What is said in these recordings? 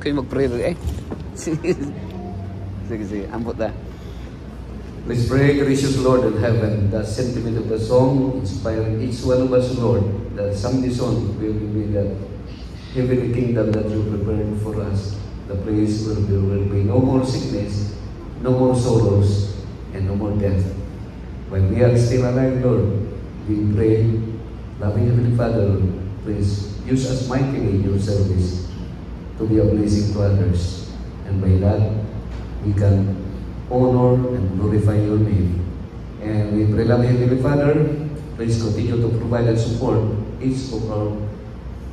kayo mag-pray eh. Sige, sige, ambot na. Let's pray, gracious Lord in heaven. The sentiment of the song inspire each one of us, Lord, that someday song will be that heavenly kingdom that you prepared for us. The place where there will be no more sickness, no more sorrows, and no more death. When we are still alive, Lord, we pray, loving Heavenly Father, please use us mightily in your service to be a blessing to others. And by that, we can honor and glorify your name. And we pray, loving Heavenly Father, please continue to provide and support each of our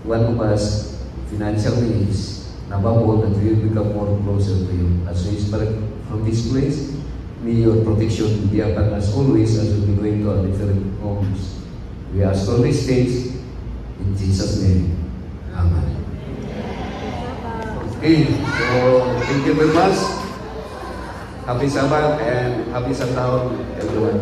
one of us financial needs. And above all, that we will become more closer to you. As we spread from this place, may your protection be upon us always as we be going to our different homes. We ask all these things in Jesus' name. Amen. Okay, so thank you very much. Happy Sabbath and happy Sunday, everyone.